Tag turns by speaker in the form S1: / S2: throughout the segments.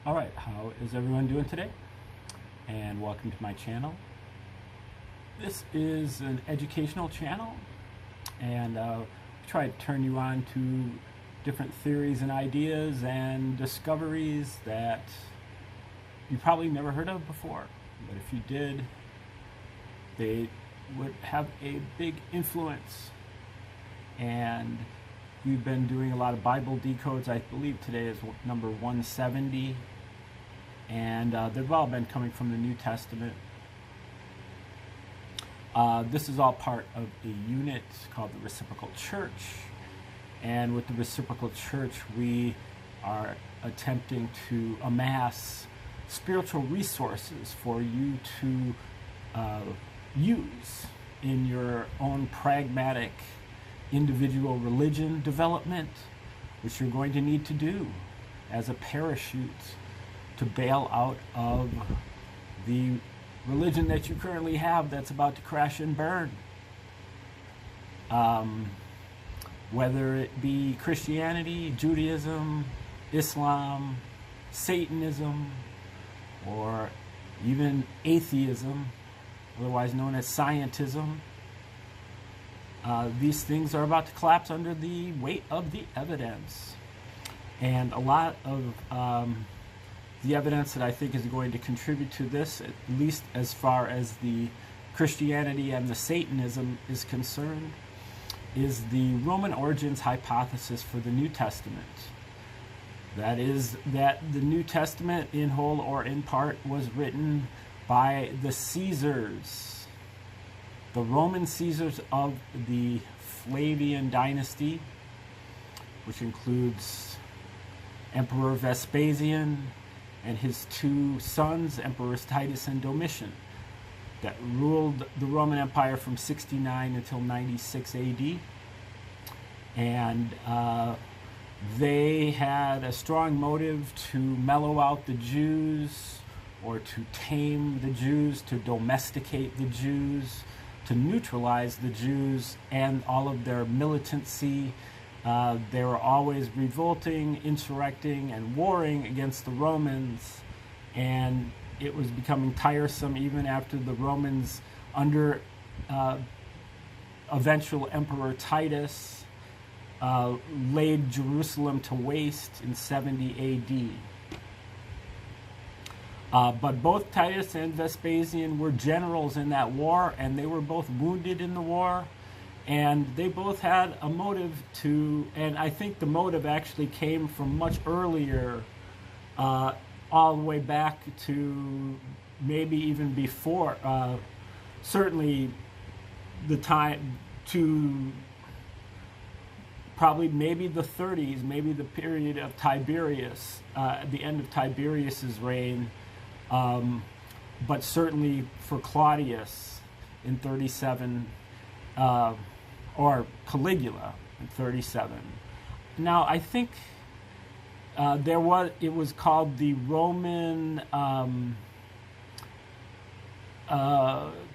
S1: All right, how is everyone doing today? And welcome to my channel. This is an educational channel, and try to turn you on to different theories and ideas and discoveries that you probably never heard of before. But if you did, they would have a big influence. And we've been doing a lot of Bible decodes. I believe today is number 170. And they've all been coming from the New Testament. This is all part of a unit called the Reciprocal Church. And with the Reciprocal Church, we are attempting to amass spiritual resources for you to use in your own pragmatic individual religion development, which you're going to need to do as a parachute to bail out of the religion that you currently have that's about to crash and burn. Whether it be Christianity, Judaism, Islam, Satanism, or even atheism, otherwise known as scientism, these things are about to collapse under the weight of the evidence. And a lot of the evidence that I think is going to contribute to this, at least as far as the Christianity and the Satanism is concerned, is the Roman origins hypothesis for the New Testament. That is, that the New Testament, in whole or in part, was written by the Caesars, the Roman Caesars of the Flavian dynasty, which includes Emperor Vespasian and his two sons, Emperors Titus and Domitian, that ruled the Roman Empire from 69 until 96 AD. And they had a strong motive to mellow out the Jews, or to tame the Jews, to domesticate the Jews, to neutralize the Jews and all of their militancy. They were always revolting, insurrecting, and warring against the Romans, and it was becoming tiresome even after the Romans, under eventual Emperor Titus, laid Jerusalem to waste in 70 AD. But both Titus and Vespasian were generals in that war, and they were both wounded in the war. And they both had a motive to, and I think the motive actually came from much earlier, all the way back to maybe even before, certainly the time to probably maybe the 30s, maybe the period of Tiberius, the end of Tiberius's reign, but certainly for Claudius in 37, or Caligula in 37. Now, I think it was called the Roman,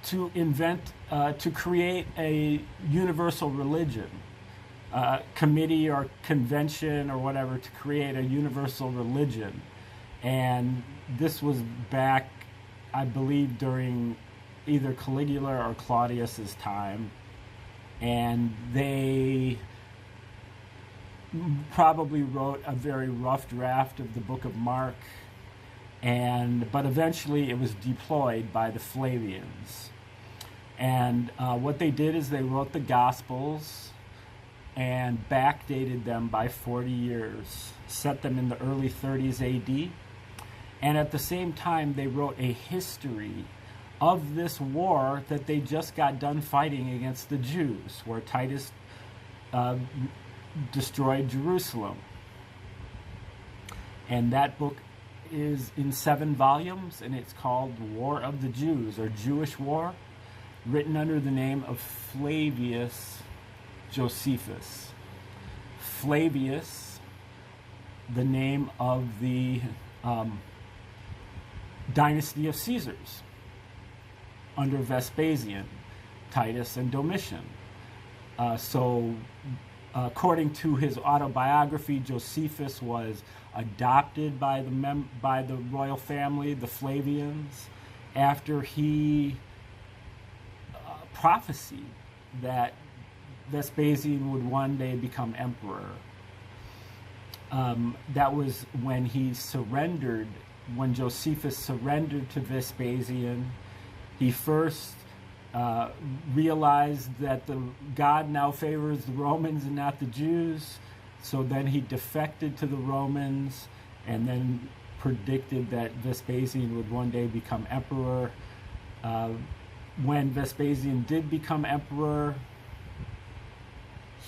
S1: to create a universal religion, committee or convention or whatever, to create a universal religion. And this was back, I believe, during either Caligula or Claudius's time. And they probably wrote a very rough draft of the book of Mark, but eventually it was deployed by the Flavians. And what they did is they wrote the Gospels and backdated them by 40 years, set them in the early 30s AD, and at the same time they wrote a history of this war that they just got done fighting against the Jews, where Titus destroyed Jerusalem. And that book is in 7 volumes, and it's called War of the Jews, or Jewish War, written under the name of Flavius Josephus. Flavius, the name of the dynasty of Caesars under Vespasian, Titus, and Domitian. So according to his autobiography, Josephus was adopted by the royal family, the Flavians, after he prophesied that Vespasian would one day become emperor. That was when he surrendered, when Josephus surrendered to Vespasian. He first realized that God now favors the Romans and not the Jews. So then he defected to the Romans and then predicted that Vespasian would one day become emperor. When Vespasian did become emperor,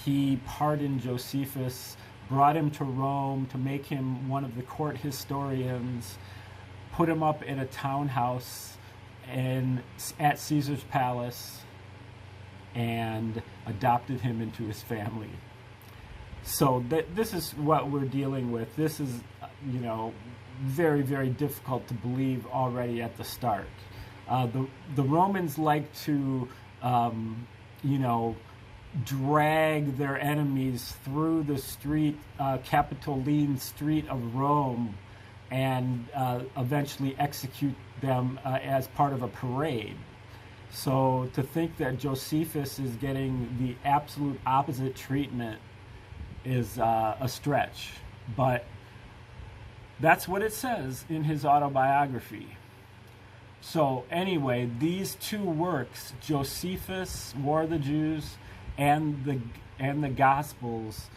S1: he pardoned Josephus, brought him to Rome to make him one of the court historians, put him up in a townhouse at Caesar's palace, and adopted him into his family. So this is what we're dealing with. This is, very, very difficult to believe already at the start. The Romans like to, drag their enemies through the street, Capitoline street of Rome, and eventually execute them as part of a parade. So to think that Josephus is getting the absolute opposite treatment is a stretch. But that's what it says in his autobiography. So anyway, these two works, Josephus, War of the Jews, and the Gospels,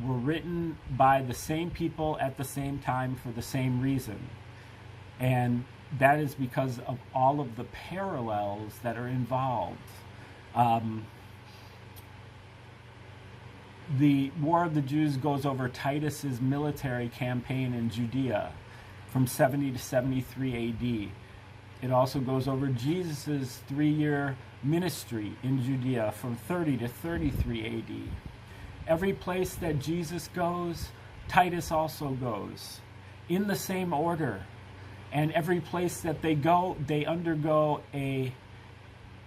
S1: were written by the same people at the same time for the same reason. And that is because of all of the parallels that are involved. The War of the Jews goes over Titus's military campaign in Judea from 70 to 73 AD. It also goes over Jesus' 3-year ministry in Judea from 30 to 33 AD. Every place that Jesus goes, Titus also goes, in the same order. And every place that they go, they undergo a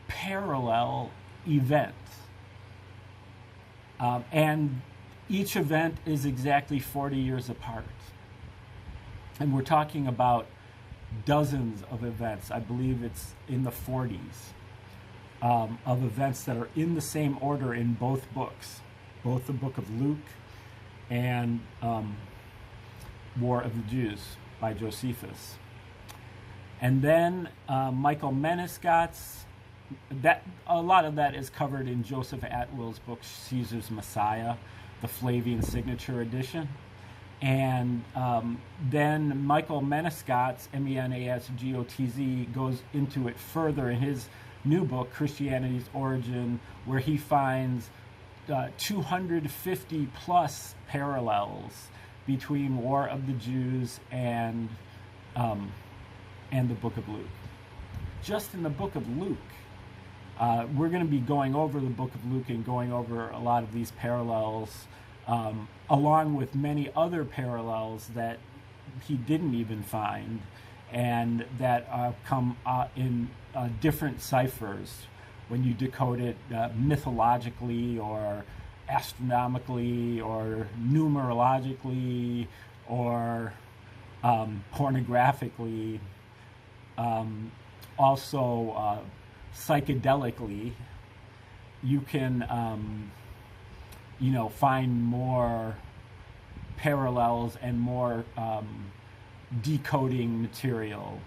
S1: parallel event. And each event is exactly 40 years apart. And we're talking about dozens of events. I believe it's in the 40s of events that are in the same order in both books, both the book of Luke and War of the Jews by Josephus. And then Michael Menescot's, a lot of that is covered in Joseph Atwill's book, Caesar's Messiah, the Flavian Signature Edition. And then Michael Menescot's, Menasgotz, goes into it further in his new book, Christianity's Origin, where he finds 250 plus parallels between War of the Jews and the book of Luke. Just in the book of Luke. We're going to be going over the book of Luke and going over a lot of these parallels, along with many other parallels that he didn't even find, and that come in different ciphers when you decode it mythologically or astronomically or numerologically or pornographically, also psychedelically. You can find more parallels and more decoding material.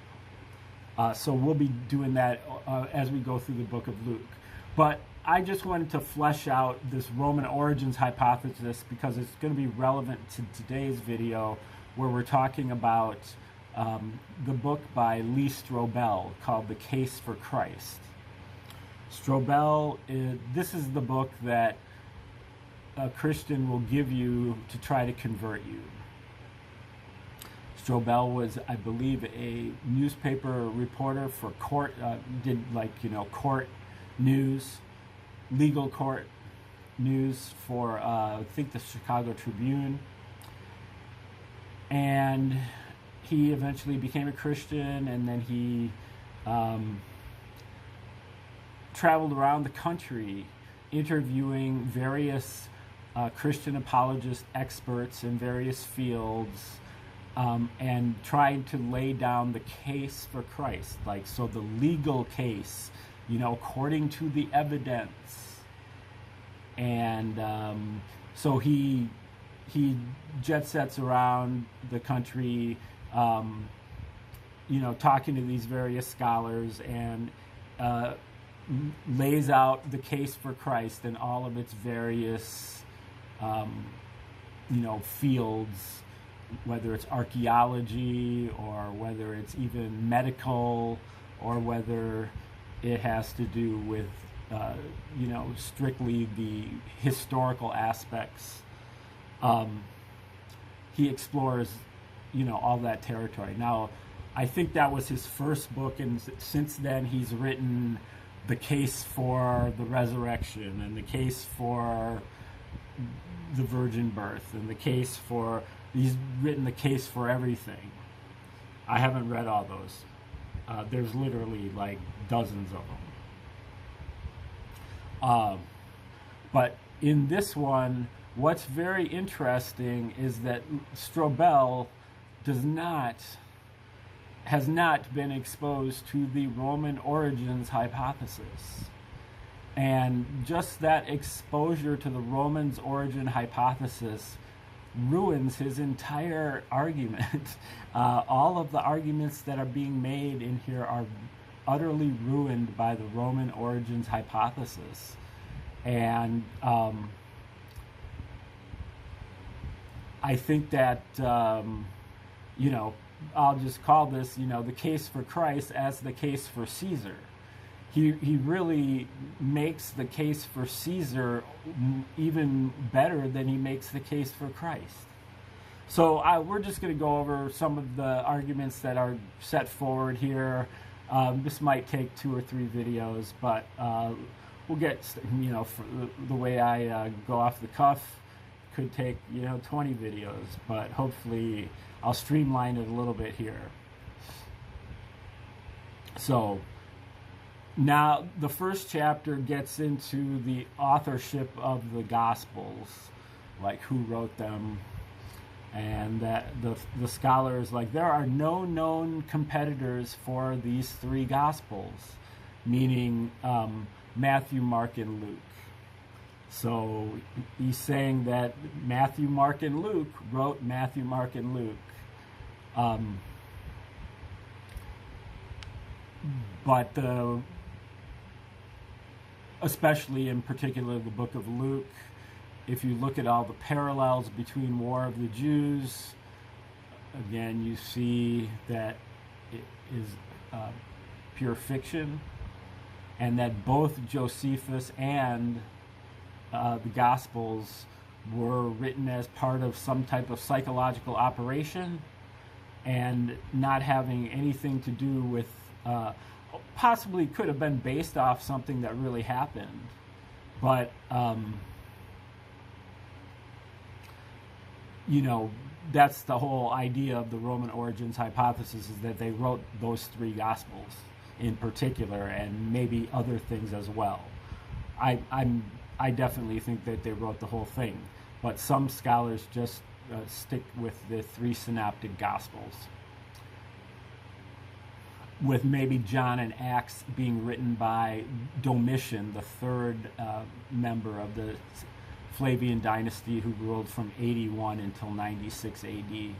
S1: So we'll be doing that as we go through the book of Luke. But I just wanted to flesh out this Roman origins hypothesis because it's going to be relevant to today's video, where we're talking about the book by Lee Strobel called The Case for Christ. This is the book that a Christian will give you to try to convert you. Strobel was, I believe, a newspaper reporter for court, court news, legal court news for, I think, the Chicago Tribune. And he eventually became a Christian, and then he traveled around the country interviewing various Christian apologist experts in various fields, and trying to lay down the case for Christ, like, so the legal case, according to the evidence. And so he jet sets around the country, talking to these various scholars, and lays out the case for Christ in all of its various, fields, whether it's archaeology or whether it's even medical, or whether it has to do with, strictly the historical aspects. He explores, all that territory. Now, I think that was his first book, and since then he's written the case for the resurrection, and the case for the virgin birth, and he's written the case for everything. I haven't read all those. There's literally like dozens of them. But in this one, what's very interesting is that Strobel has not been exposed to the Roman origins hypothesis. And just that exposure to the Romans origin hypothesis ruins his entire argument. All of the arguments that are being made in here are utterly ruined by the Roman origins hypothesis. And I think that, I'll just call this, the case for Christ as the case for Caesar. He really makes the case for Caesar even better than he makes the case for Christ. So we're just going to go over some of the arguments that are set forward here. This might take 2 or 3 videos, but we'll get, for the way I go off the cuff, could take 20 videos, but hopefully I'll streamline it a little bit here. So now the first chapter gets into the authorship of the Gospels, like who wrote them, and that the scholars, like, there are no known competitors for these 3 Gospels, meaning Matthew, Mark, and Luke. So he's saying that Matthew, Mark, and Luke wrote Matthew, Mark, and Luke. But especially in particular the book of Luke, if you look at all the parallels between War of the Jews, again, you see that it is pure fiction, and that both Josephus and the Gospels were written as part of some type of psychological operation, and not having anything to do with, possibly could have been based off something that really happened, but that's the whole idea of the Roman origins hypothesis, is that they wrote those 3 Gospels in particular, and maybe other things as well. I definitely think that they wrote the whole thing, but some scholars just stick with the 3 synoptic Gospels, with maybe John and Acts being written by Domitian, the 3rd member of the Flavian dynasty, who ruled from 81 until 96 AD.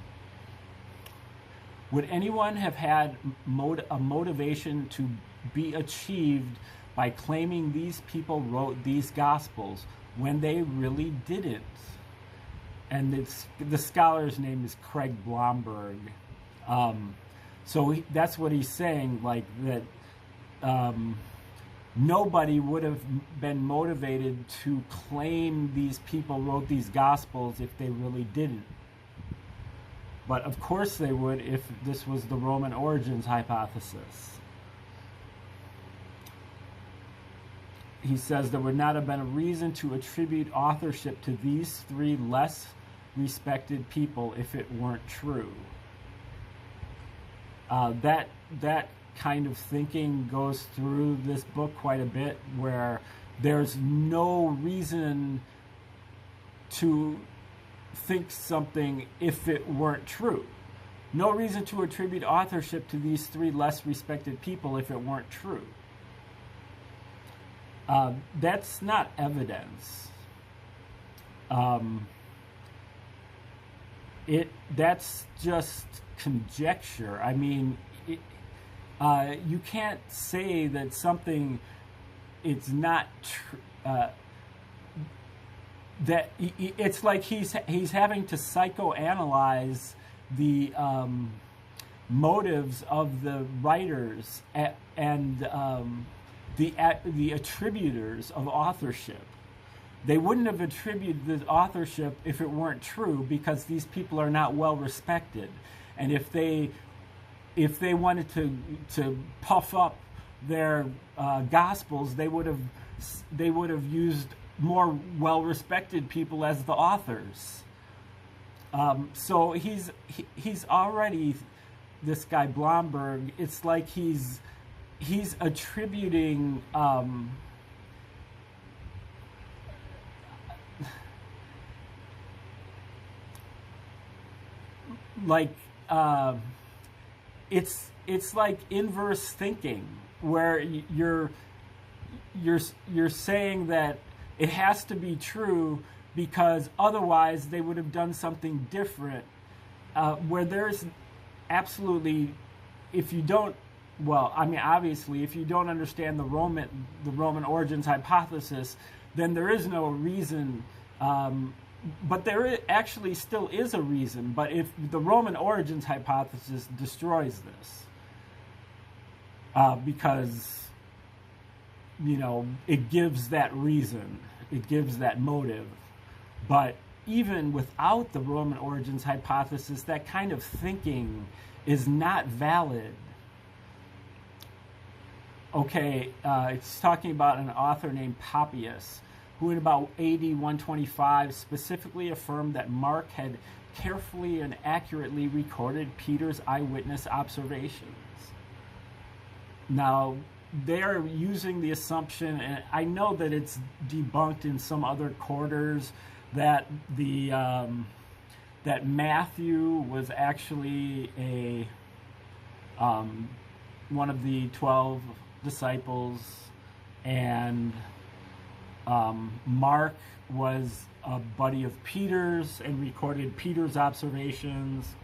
S1: Would anyone have had a motivation to be achieved by claiming these people wrote these Gospels when they really didn't? And the scholar's name is Craig Blomberg. So that's what he's saying, like that nobody would have been motivated to claim these people wrote these Gospels if they really didn't. But of course they would if this was the Roman origins hypothesis. He says there would not have been a reason to attribute authorship to these 3 less respected people if it weren't true. That kind of thinking goes through this book quite a bit, where there's no reason to think something if it weren't true. No reason to attribute authorship to these three less respected people if it weren't true. That's not evidence. That's just conjecture. I mean, you can't say that something it's not that it's like he's having to psychoanalyze the motives of the writers and the attributors of authorship. They wouldn't have attributed the authorship if it weren't true, because these people are not well respected. And if they wanted to puff up their gospels, they would have used more well respected people as the authors. So he's already, this guy Blomberg, it's like he's attributing it's like inverse thinking, where you're saying that it has to be true because otherwise they would have done something different, where there's absolutely, if you don't, well, I mean, obviously, if you don't understand the Roman origins hypothesis, then there is no reason, but there actually still is a reason. But if the Roman origins hypothesis destroys this, because, you know, it gives that reason, it gives that motive. But even without the Roman origins hypothesis, that kind of thinking is not valid. Okay, it's talking about an author named Papias, who in about AD 125 specifically affirmed that Mark had carefully and accurately recorded Peter's eyewitness observations. Now, they're using the assumption, and I know that it's debunked in some other quarters, that that Matthew was actually one of the 12 disciples, and Mark was a buddy of Peter's and recorded Peter's observations.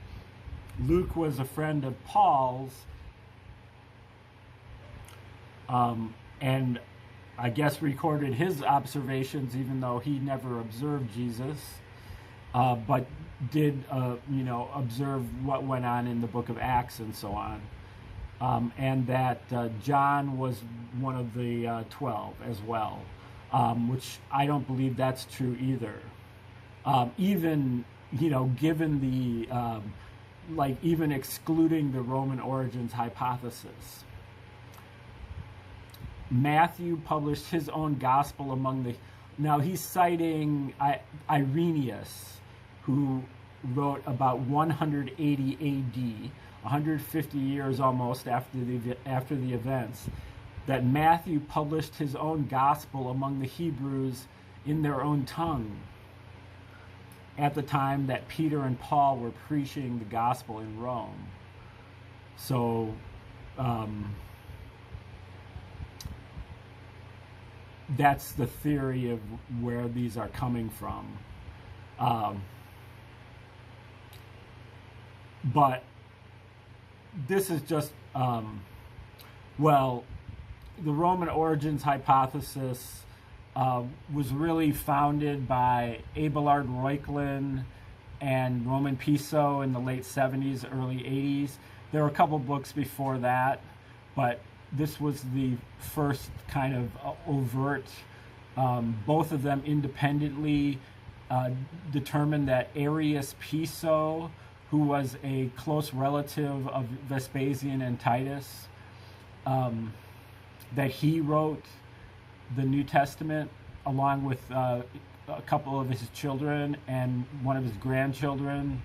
S1: Luke was a friend of Paul's, and I guess recorded his observations, even though he never observed Jesus, but did observe what went on in the book of Acts and so on. And that John was one of the 12 as well, which I don't believe that's true either. Even, given the, even excluding the Roman origins hypothesis. Matthew published his own gospel among the... Now, he's citing Irenaeus, who wrote about 180 AD, 150 years almost after the events, that Matthew published his own gospel among the Hebrews in their own tongue at the time that Peter and Paul were preaching the gospel in Rome. So, that's the theory of where these are coming from. But this is just, the Roman origins hypothesis was really founded by Abelard Reuchlin and Roman Piso in the late 70s, early 80s. There were a couple books before that, but this was the first kind of overt, both of them independently determined that Arius Piso, who was a close relative of Vespasian and Titus, that he wrote the New Testament along with a couple of his children and one of his grandchildren,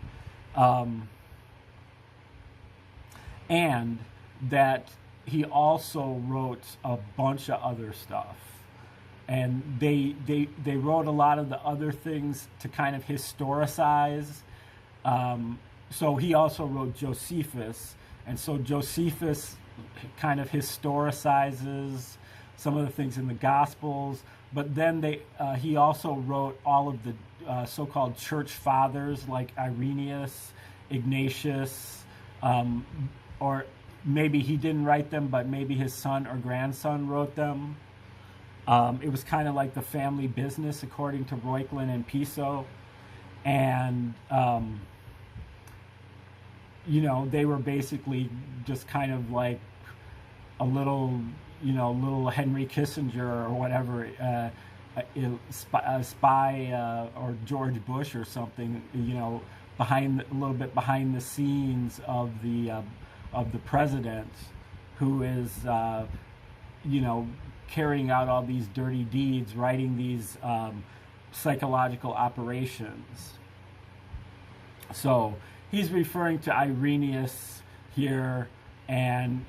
S1: and that he also wrote a bunch of other stuff. and they wrote a lot of the other things to kind of historicize. So he also wrote Josephus, and so Josephus kind of historicizes some of the things in the Gospels. But then he also wrote all of the so-called church fathers like Irenaeus, Ignatius, or maybe he didn't write them, but maybe his son or grandson wrote them. It was kind of like the family business, according to Reuchlin and Piso. And, they were basically just kind of like a little Henry Kissinger or whatever, a spy or George Bush or something, a little bit behind the scenes of the president, who is, carrying out all these dirty deeds, writing these psychological operations. So he's referring to Irenaeus here, and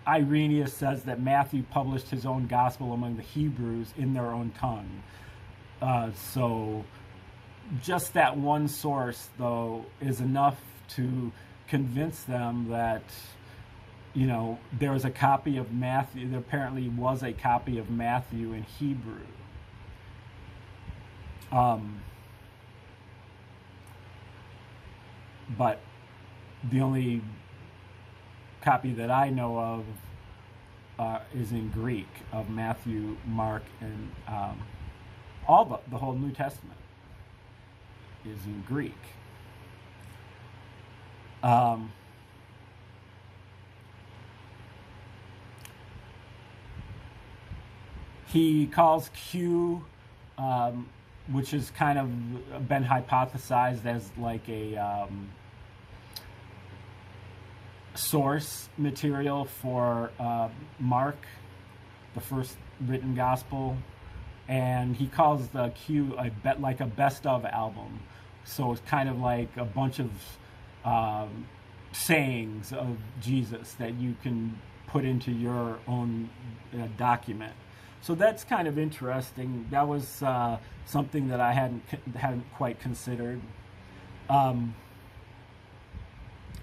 S1: Irenaeus says that Matthew published his own gospel among the Hebrews in their own tongue. So just that one source, though, is enough to convince them that, there was a copy of Matthew. There apparently was a copy of Matthew in Hebrew. But the only copy that I know of is in Greek of Matthew, Mark, and all the whole New Testament is in Greek. He calls Q, which has kind of been hypothesized as like a source material for Mark, the first written gospel, and he calls the Q like a best of album. So it's kind of like a bunch of sayings of Jesus that you can put into your own document. So that's kind of interesting. That was something that I hadn't quite considered.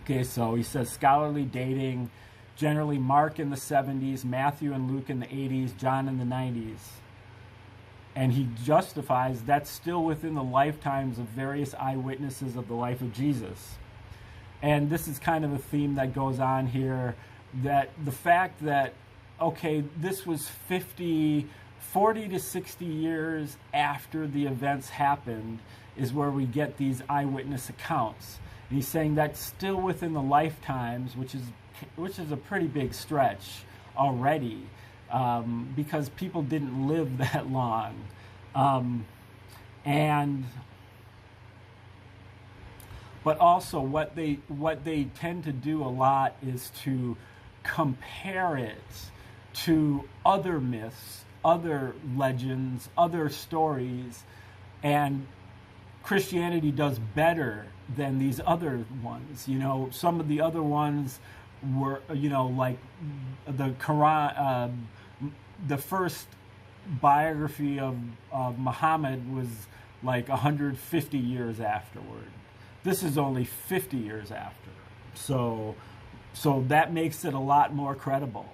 S1: Okay, so he says scholarly dating, generally Mark in the 70s, Matthew and Luke in the 80s, John in the 90s. And he justifies that's still within the lifetimes of various eyewitnesses of the life of Jesus. And this is kind of a theme that goes on here, that the fact that, okay, this was 40 to 60 years after the events happened is where we get these eyewitness accounts. And he's saying that's still within the lifetimes, which is a pretty big stretch already, because people didn't live that long. But also what they tend to do a lot is to compare it to other myths, other legends, other stories, and Christianity does better than these other ones. Some of the other ones were, like the Quran, the first biography of Muhammad was like 150 years afterward. This is only 50 years after. So that makes it a lot more credible.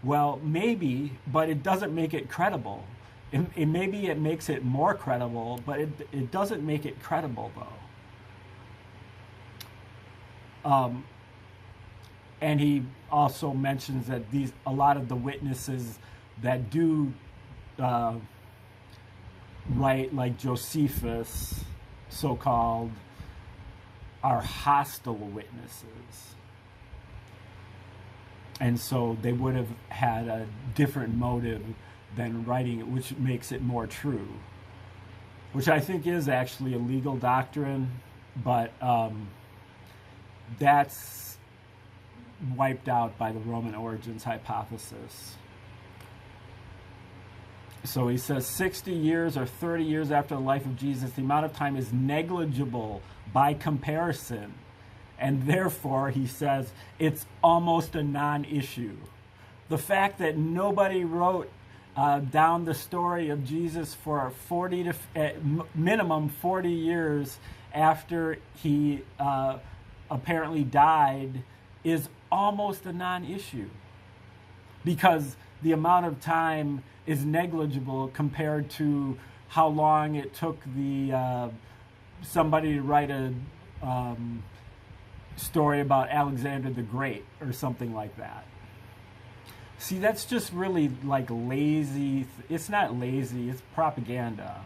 S1: Well, maybe, but it doesn't make it credible. Maybe it makes it more credible, but it doesn't make it credible, though. And he also mentions that a lot of the witnesses that do write, like Josephus, so-called, are hostile witnesses. And so they would have had a different motive than writing it, which makes it more true. Which I think is actually a legal doctrine, but that's wiped out by the Roman origins hypothesis. So he says 60 years or 30 years after the life of Jesus, the amount of time is negligible by comparison. And therefore, he says, it's almost a non-issue. The fact that nobody wrote down the story of Jesus for 40 to minimum 40 years after he apparently died is almost a non-issue, because the amount of time is negligible compared to how long it took the somebody to write a story about Alexander the Great or something like that. See, that's just really like lazy. It's not lazy, it's propaganda.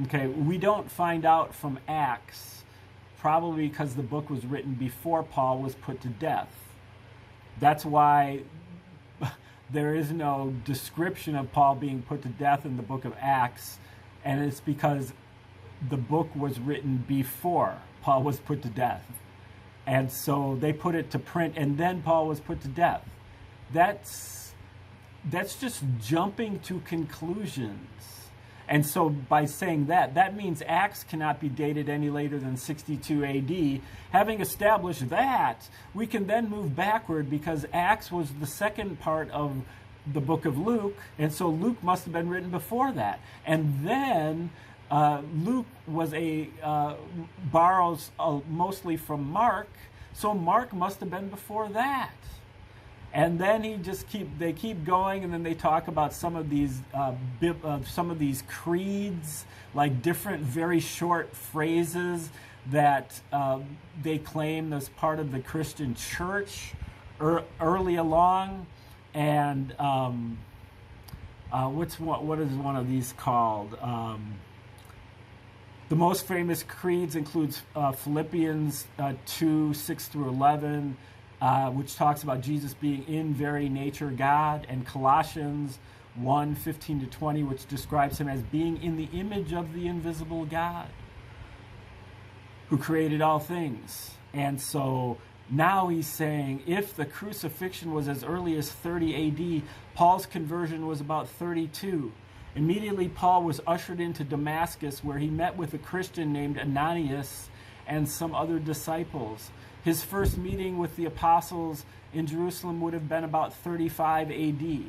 S1: Okay, we don't find out from Acts, probably because the book was written before Paul was put to death. That's why there is no description of Paul being put to death in the book of Acts, and it's because the book was written before Paul was put to death. And so they put it to print, and then Paul was put to death. That's just jumping to conclusions. And so by saying that, that means Acts cannot be dated any later than 62 AD. Having established that, we can then move backward, because Acts was the second part of the book of Luke, and so Luke must have been written before that. And then Luke was borrows mostly from Mark, so Mark must have been before that. And then they keep going, and then they talk about some of these creeds, like different very short phrases that they claim as part of the Christian church early along. And what is one of these called? The most famous creeds includes Philippians 2, 6 through 11, which talks about Jesus being in very nature God, and Colossians 1, 15 to 20, which describes him as being in the image of the invisible God who created all things. And so now he's saying, if the crucifixion was as early as 30 AD, Paul's conversion was about 32. Immediately, Paul was ushered into Damascus, where he met with a Christian named Ananias and some other disciples. His first meeting with the apostles in Jerusalem would have been about 35 AD.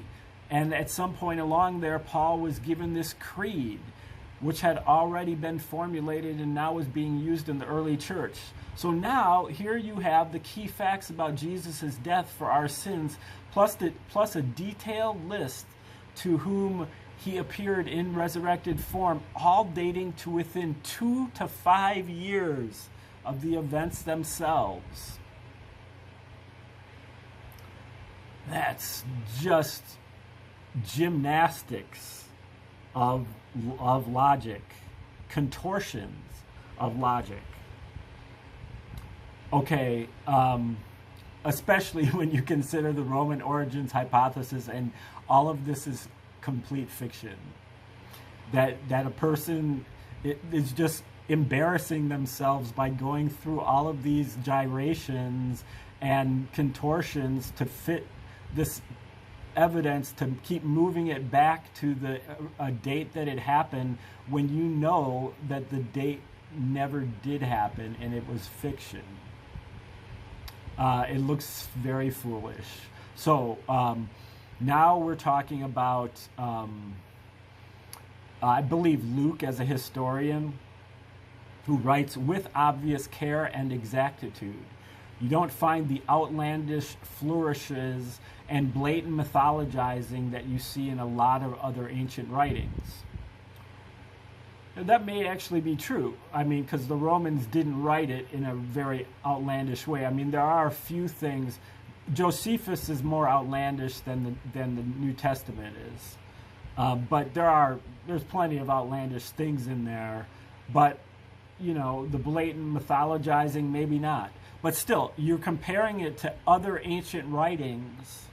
S1: And at some point along there, Paul was given this creed, which had already been formulated and now was being used in the early church. So now, here you have the key facts about Jesus' death for our sins, plus a detailed list to whom he appeared in resurrected form, all dating to within 2 to 5 years of the events themselves. That's just gymnastics of logic, contortions of logic. Okay, especially when you consider the Roman origins hypothesis, and all of this is complete fiction. That a person is just embarrassing themselves by going through all of these gyrations and contortions to fit this evidence, to keep moving it back to a date that it happened, when you know that the date never did happen and it was fiction. It looks very foolish. So now we're talking about, I believe, Luke as a historian, who writes with obvious care and exactitude. You don't find the outlandish flourishes and blatant mythologizing that you see in a lot of other ancient writings. And that may actually be true. I mean, because the Romans didn't write it in a very outlandish way. I mean, there are a few things. Josephus is more outlandish than the New Testament is. But there's plenty of outlandish things in there. But, you know, the blatant mythologizing, maybe not. But still, you're comparing it to other ancient writings.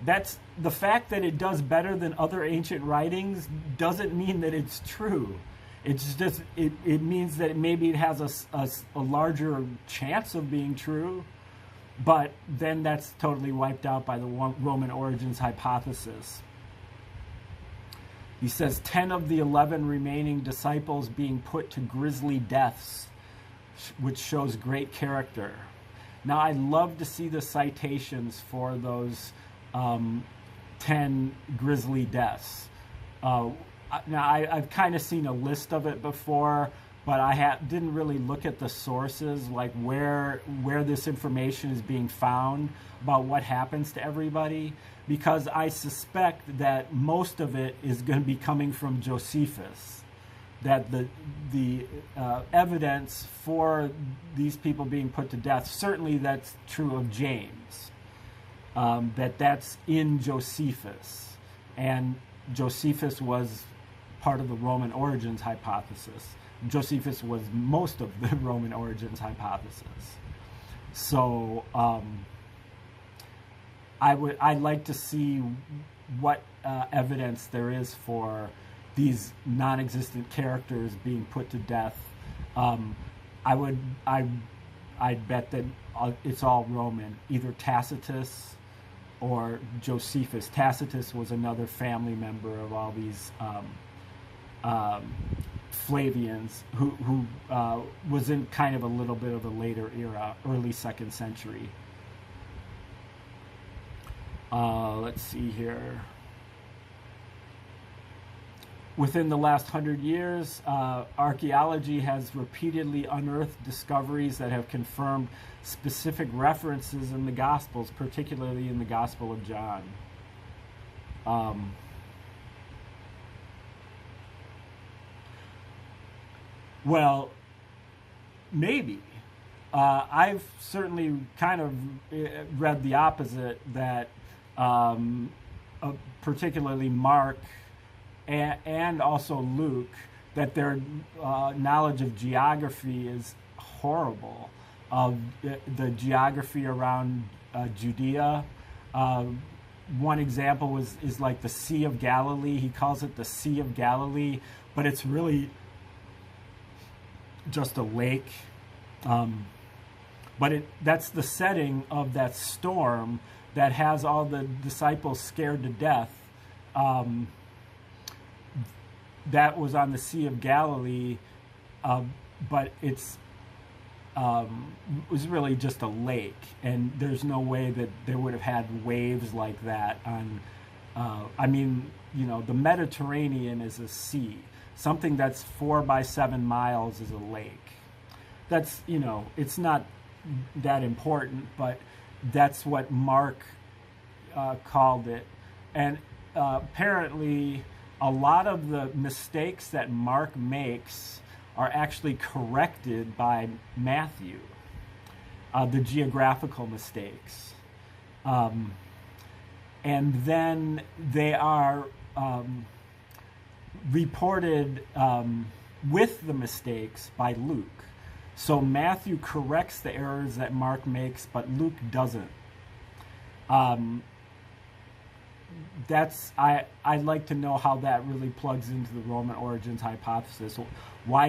S1: That's the fact that it does better than other ancient writings doesn't mean that it's true. It's just, it means that maybe it has a larger chance of being true. But then that's totally wiped out by the Roman origins hypothesis. He says 10 of the 11 remaining disciples being put to grisly deaths, which shows great character. Now, I love to see the citations for those 10 grisly deaths. Now, I've kind of seen a list of it before, but I didn't really look at the sources, like where this information is being found about what happens to everybody, because I suspect that most of it is going to be coming from Josephus. That the evidence for these people being put to death, certainly that's true of James, that's in Josephus, and Josephus was part of the Roman origins hypothesis. Josephus was most of the Roman origins hypothesis. So I'd like to see what evidence there is for these non-existent characters being put to death. I'd bet that it's all Roman, either Tacitus or Josephus. Tacitus was another family member of all these Flavians, who was in kind of a little bit of a later era, early 2nd century. Let's see here. Within the last 100 years, archaeology has repeatedly unearthed discoveries that have confirmed specific references in the Gospels, particularly in the Gospel of John. Well, maybe. I've certainly kind of read the opposite, that particularly Mark and also Luke, that their knowledge of geography is horrible. The geography around Judea. One example is like the Sea of Galilee. He calls it the Sea of Galilee, but it's really just a lake. But that's the setting of that storm that has all the disciples scared to death. That was on the Sea of Galilee, but it was really just a lake, and there's no way that they would have had waves like that on. The Mediterranean is a sea. Something that's 4 by 7 miles is a lake. That's, it's not that important, but that's what Mark called it. And apparently a lot of the mistakes that Mark makes are actually corrected by Matthew, the geographical mistakes. And then they are reported with the mistakes by Luke. So Matthew corrects the errors that Mark makes, but Luke doesn't. I'd like to know how that really plugs into the Roman origins hypothesis. Why